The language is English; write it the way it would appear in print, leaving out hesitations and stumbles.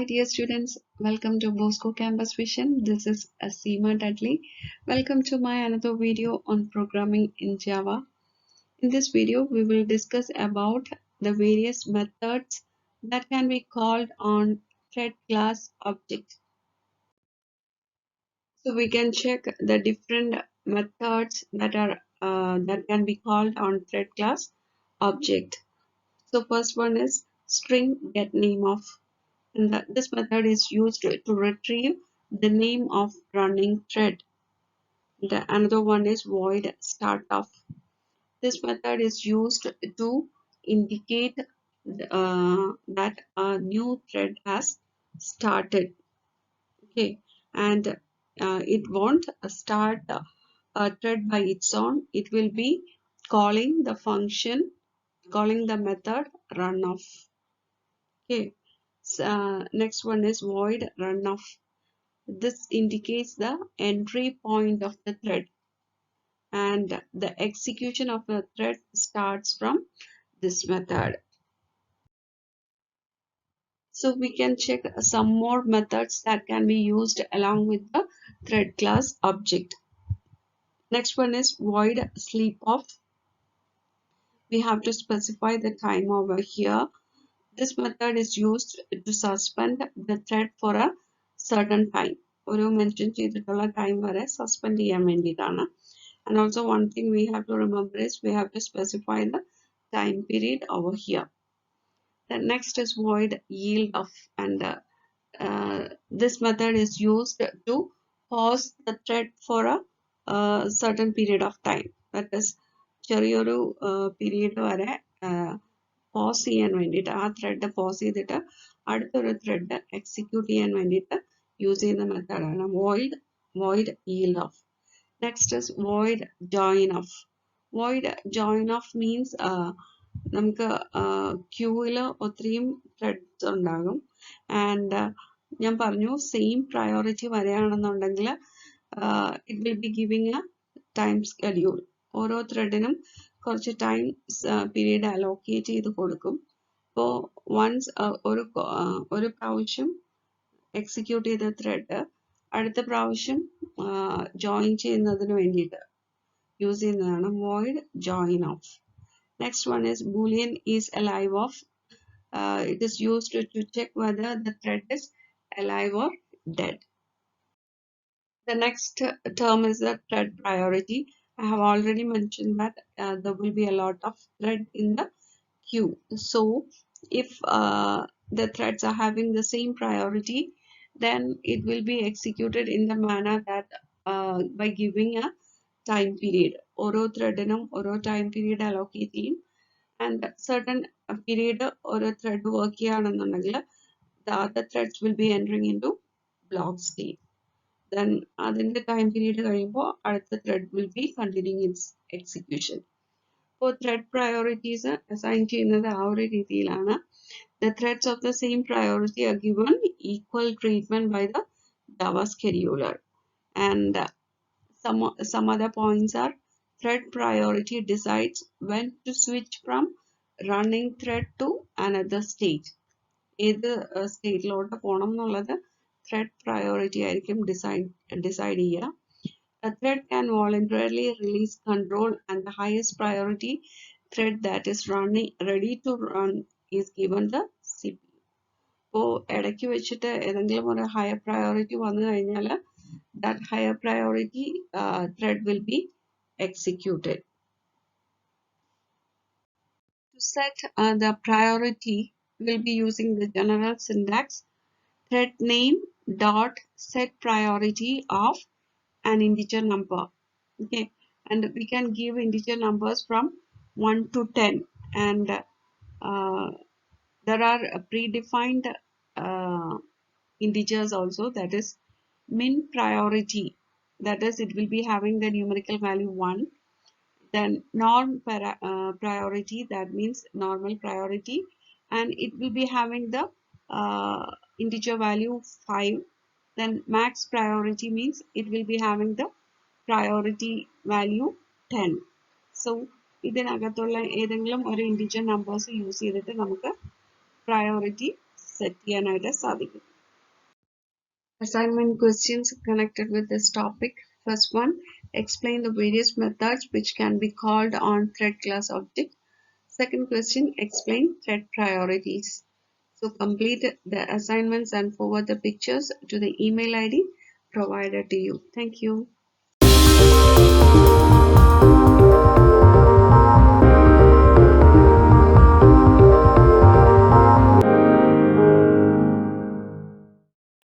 Hi dear students, welcome to Bosco Campus Vision. This is Asima Dudley. Welcome to my another video on programming in Java. In this video, we will discuss about the various methods that can be called on thread class object. So we can check the different methods that can be called on thread class object. So first one is string getName of. And this method is used to retrieve the name of running thread. Another one is void start of. This method is used to indicate that a new thread has started. Okay, and it won't start a thread by its own. It will be calling the function, calling the method runoff. Okay, next one is void runoff. This indicates the entry point of the thread, and the execution of the thread starts from this method. So we can check some more methods that can be used along with the thread class object. Next one is void sleep off. We have to specify the time over here. This method is used to suspend the thread for a certain time. ഒരു mention ചെയ്തിട്ടുള്ള time വരെ suspend ചെയ്യാൻ വേണ്ടിയിട്ടാണ്. And also one thing we have to remember is we have to specify the time period over here. The next is void yield of, and this method is used to pause the thread for a certain period of time. That is ചെറിയൊരു period വരെ pose ചെയ്യാൻ വേണ്ടിയിട്ട് ആ thread pose ചെയ്തിട്ട് അടുത്തൊരു thread execute ചെയ്യാൻ വേണ്ടിയിട്ട് use ചെയ്യുന്ന മെത്തേഡാണ് void yield of. Next is void join of. Void join of means നമുക്ക് ക്യൂവിൽ ഒത്തിരിയും ത്രെഡ്സ് ഉണ്ടാകും. ആൻഡ് ഞാൻ പറഞ്ഞു സെയിം പ്രയോറിറ്റി വരെയാണെന്നുണ്ടെങ്കിൽ it will be giving a time schedule. ഓരോ ത്രെഡിനും കുറച്ച് ടൈം പീരീഡ് അലോക്കേറ്റ് ചെയ്ത് കൊടുക്കും. അപ്പോൾ വൺസ് ഒരു പ്രാവശ്യം എക്സിക്യൂട്ട് ചെയ്ത ത്രെഡ് അടുത്ത പ്രാവശ്യം ജോയിൻ ചെയ്യുന്നതിന് വേണ്ടിയിട്ട് യൂസ് ചെയ്യുന്നതാണ് void join off. Next one is boolean is alive of. It is used to check whether the thread is alive or dead. The next term is the thread priority. I have already mentioned that there will be a lot of thread in the queue. So if the threads are having the same priority, then it will be executed in the manner that by giving a time period. ഓരോ ത്രെഡിനും ഓരോ time period allocate ചെയ്യും. And certain period ഓരോ thread work ചെയ്യുകയാണെന്നുണ്ടെങ്കിൽ the other threads will be entering into block state. Then അതിന്റെ time period കഴിയുമ്പോൾ അടുത്ത thread will be continuing its execution. അപ്പോൾ thread priorities assign ചെയ്യുന്നത് ആ ഒരു രീതിയിലാണ്. The threads of the same priority are given equal treatment by the Java scheduler. And some other points are thread priority decides when to switch from running thread to another stage. ഏത് സ്റ്റേറ്റിലോട്ട് പോകണം എന്നുള്ളത് thread priority ആയിരിക്കും decide ചെയ്യുക. A thread can voluntarily release control, and the highest priority thread that is ready to run is given the CPU. അപ്പോൾ ഇടയ്ക്ക് വെച്ചിട്ട് ഏതെങ്കിലും ഒരു higher priority വന്നു കഴിഞ്ഞാൽ that higher priority thread will be executed. To set the priority, we'll be using the general syntax thread name dot set priority of an integer number. Okay, and we can give integer numbers from 1 to 10, and there are predefined integers also, that is min priority, that is it will be having the numerical value 1. Then norm priority, that means normal priority, and it will be having the integer value 5. Then max priority means it will be having the priority value 10. So ഇതിനകത്തുള്ള ഏതെങ്കിലും ഒരു integer numbers use ചെയ്തിട്ട് നമുക്ക് priority set ചെയ്യാനായിട്ട് സാധിക്കും. Assignment questions connected with this topic. First one, explain the various methods which can be called on thread class object. Second question, explain thread priorities. So complete the assignments and forward the pictures to the email ID provided to you. Thank you.